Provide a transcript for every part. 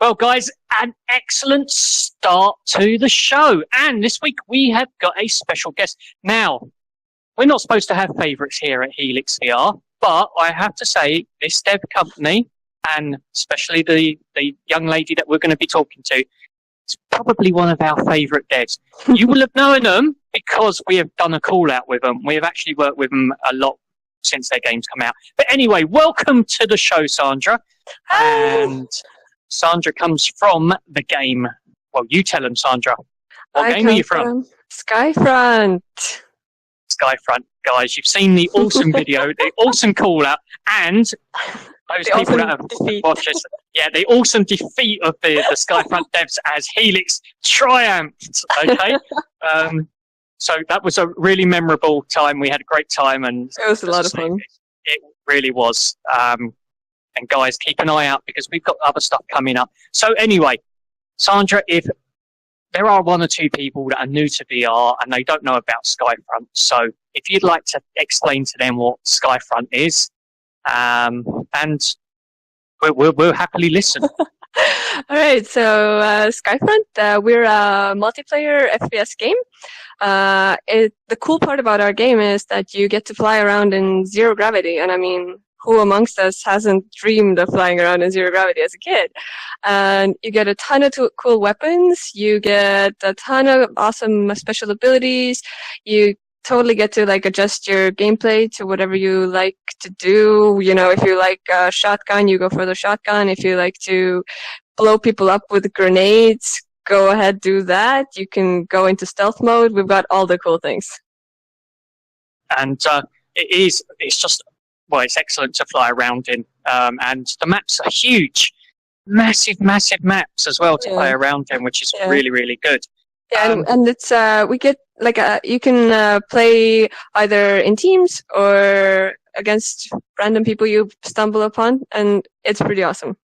Well, guys, an excellent start to the show. And this week we have got a special guest. Now, we're not supposed to have favourites here at Helix VR, but I have to say, this dev company, and especially the young lady that we're going to be talking to, is probably one of our favourite devs. You will have known them because we have done a call-out with them. We have actually worked with them a lot since their games come out. But anyway, welcome to the show, Sandra. Hi. And Sandra comes from the game. Well, you tell them, Sandra. What game are you from? Skyfront. Skyfront, guys. You've seen the awesome video, the awesome call out, and those The people awesome that have defeat. watched this. Yeah, the awesome defeat of the Skyfront devs as Helix triumphed. Okay. So that was a really memorable time. We had a great time, and It was a lot of fun. It really was. And guys, keep an eye out because we've got other stuff coming up. So anyway, Sandra, if there are one or two people that are new to VR and they don't know about Skyfront, so if you'd like to explain to them what Skyfront is, and we'll happily listen. All right, so Skyfront, we're a multiplayer FPS game. The cool part about our game is that you get to fly around in zero gravity, and I mean, who amongst us hasn't dreamed of flying around in zero gravity as a kid? And you get a ton of cool weapons. You get a ton of awesome special abilities. You totally get to adjust your gameplay to whatever you like to do. You know, if you like a shotgun, you go for the shotgun. If you like to blow people up with grenades, go ahead, do that. You can go into stealth mode. We've got all the cool things. And it's just, well, it's excellent to fly around in. And the maps are huge. Massive maps as well to play around in, which is really, really good. Yeah, and it's we get you can play either in teams or against random people you stumble upon, and it's pretty awesome.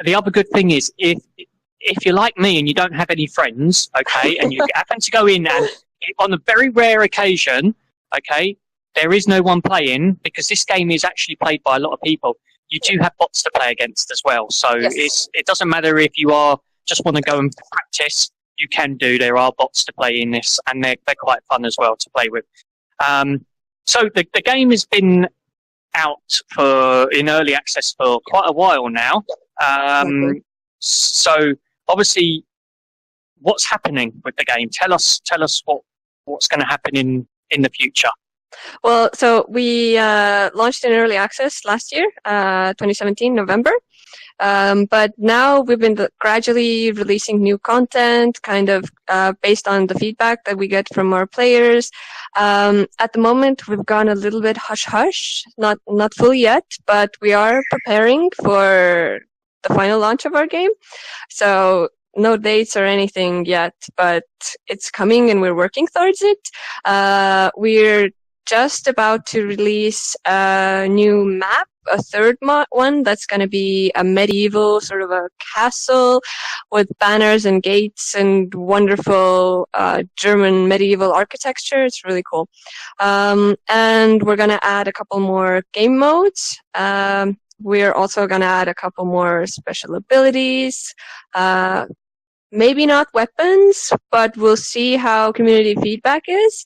The other good thing is if you're like me and you don't have any friends, okay, and you happen to go in and on a very rare occasion, okay, there is no one playing because this game is actually played by a lot of people. You do have bots to play against as well, so it doesn't matter if you just want to go and practice. You can do. There are bots to play in this, and they're quite fun as well to play with. So the game has been out in early access for quite a while now. So obviously, what's happening with the game? Tell us what's going to happen in the future. Well, so we launched in early access last year, 2017, November. But now we've been gradually releasing new content, kind of based on the feedback that we get from our players. At the moment, we've gone a little bit hush-hush, not fully yet, but we are preparing for the final launch of our game. So no dates or anything yet, but it's coming and we're working towards it. We're just about to release a new map, a third one that's going to be a medieval sort of a castle with banners and gates and wonderful German medieval architecture. It's really cool. And we're going to add a couple more game modes. We're also going to add a couple more special abilities. Maybe not weapons, but we'll see how community feedback is.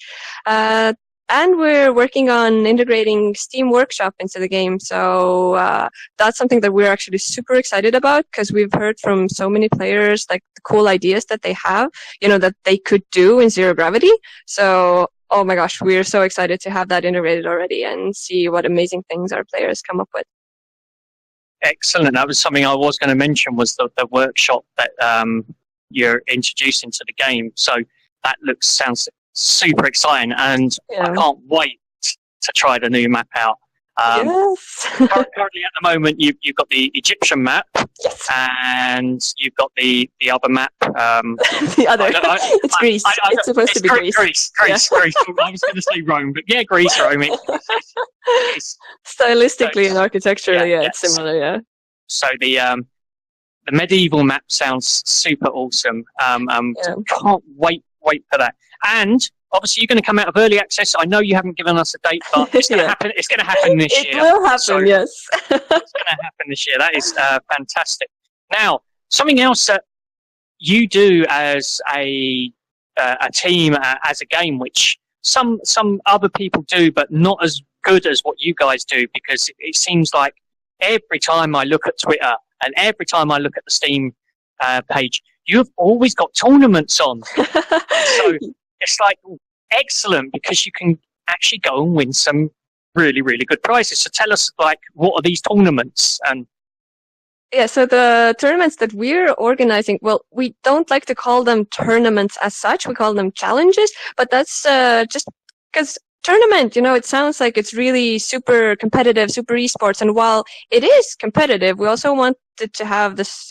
And we're working on integrating Steam Workshop into the game. So that's something that we're actually super excited about because we've heard from so many players the cool ideas that they have, that they could do in zero gravity. So, oh my gosh, we're so excited to have that integrated already and see what amazing things our players come up with. Excellent. That was something I was going to mention was the workshop that you're introducing to the game. So that sounds super exciting, and I can't wait to try the new map out. Yes. Currently, at the moment, you've got the Egyptian map, and you've got the other map. The other, it's Greece. It's supposed to be Greece. Greece. I was going to say Rome, but yeah, Greece, Rome. It's stylistically and architecturally, it's similar. Yeah. So the medieval map sounds super awesome. Can't wait for that. And obviously, you're going to come out of early access. I know you haven't given us a date, but it's going to happen. It's going to happen this year. It will happen, yes. It's going to happen this year. That is fantastic. Now, something else that you do as a team, as a game, which some other people do, but not as good as what you guys do, because it seems like every time I look at Twitter and every time I look at the Steam page, you've always got tournaments on. So it's like excellent, because you can actually go and win some really, really good prizes. So tell us, like, what are these tournaments? And yeah, so the tournaments that we're organizing, well, we don't like to call them tournaments as such. We call them challenges, but that's just because tournament, it sounds like it's really super competitive, super esports. And while it is competitive, we also want it to have this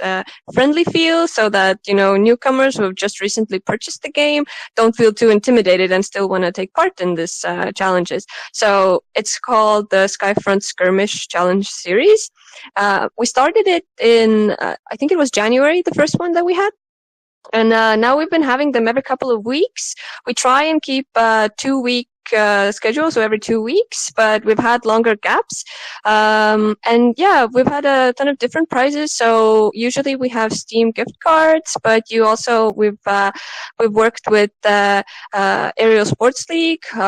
friendly feel, so that, newcomers who have just recently purchased the game don't feel too intimidated and still want to take part in this challenges. So it's called the Skyfront Skirmish Challenge Series. We started it in, I think it was January, the first one that we had. And now we've been having them every couple of weeks. We try and keep 2-week schedule, so every 2 weeks, but we've had longer gaps. And yeah, we've had a ton of different prizes. So usually we have Steam gift cards, but we've worked with Aerial Sports League, who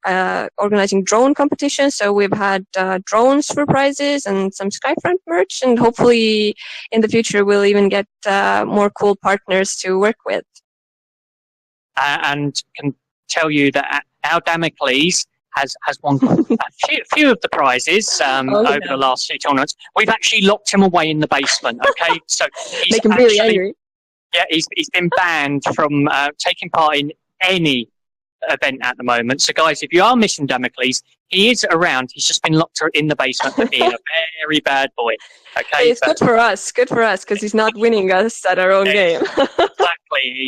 are organizing drone competitions. So we've had drones for prizes and some Skyfront merch, and hopefully in the future we'll even get more cool partners to work with. And can tell you that our Damocles has won a few of the prizes over the last few tournaments. We've actually locked him away in the basement. Okay, so he's make him really angry. Yeah, he's been banned from taking part in any event at the moment. So guys, if you are missing Damocles, he is around. He's just been locked in the basement for being a very bad boy. Okay, hey, it's good for us, because he's not winning us at our own game. Exactly.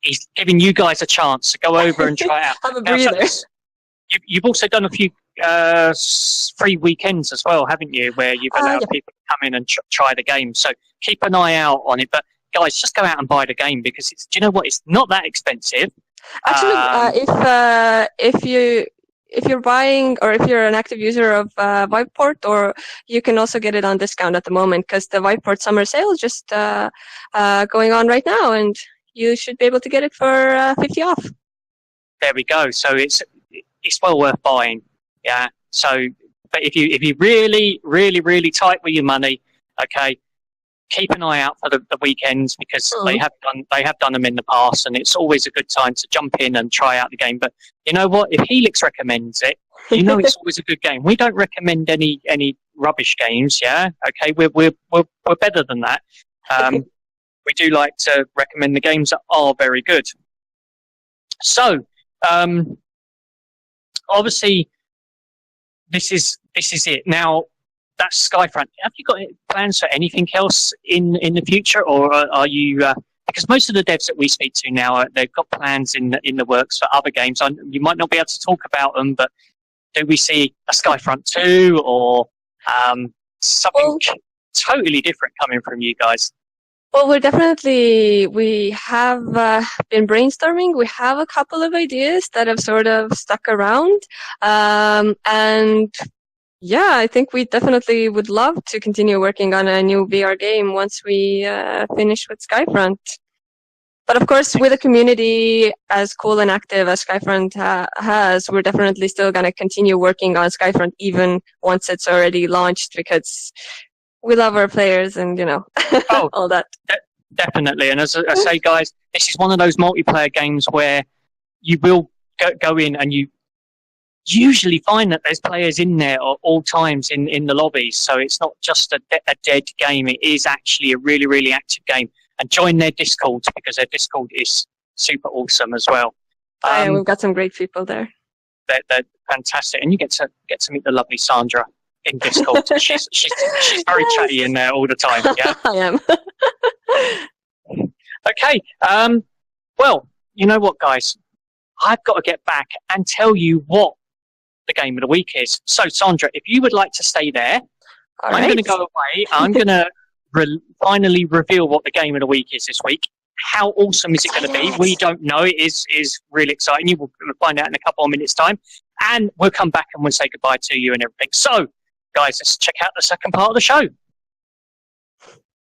He's giving you guys a chance to go over and try out. Have a breather. You've also done a few free weekends as well, haven't you, where you've allowed people to come in and try the game. So keep an eye out on it. But guys, just go out and buy the game, because do you know what? It's not that expensive. Actually, if you're buying, or if you're an active user of Viveport, or you can also get it on discount at the moment, because the Viveport summer sale is just going on right now, and you should be able to get it for 50 off. There we go. So it's well worth buying. Yeah. So, but if you really, really, really tight with your money, okay, keep an eye out for the weekends, because they have done them in the past, and it's always a good time to jump in and try out the game. But you know what? If Helix recommends it, it's always a good game. We don't recommend any rubbish games. Yeah. Okay. We're better than that. We do like to recommend the games that are very good. So, obviously, this is it. Now, that's Skyfront. Have you got plans for anything else in the future, or are you? Because most of the devs that we speak to now, they've got plans in the works for other games. You might not be able to talk about them, but do we see a Skyfront 2 or something totally different coming from you guys? Well, we have been brainstorming. We have a couple of ideas that have sort of stuck around. And yeah, I think we definitely would love to continue working on a new VR game once we finish with Skyfront. But of course, with a community as cool and active as Skyfront has, we're definitely still going to continue working on Skyfront even once it's already launched, because we love our players and, all that. Definitely. And as I say, guys, this is one of those multiplayer games where you will go in and you usually find that there's players in there at all times in the lobbies. So it's not just a dead game. It is actually a really, really active game. And join their Discord, because their Discord is super awesome as well. Yeah, we've got some great people there. They're fantastic. And you get to meet the lovely Sandra in Discord. she's very chatty in there all the time. Yeah, I am. Okay. Well, you know what, guys? I've got to get back and tell you what the game of the week is. So, Sandra, if you would like to stay there, I'm going to go away. I'm going to finally reveal what the game of the week is this week. How awesome is it going to be? We don't know. It is really exciting. You will find out in a couple of minutes' time. And we'll come back and we'll say goodbye to you and everything. So, guys, let's check out the second part of the show.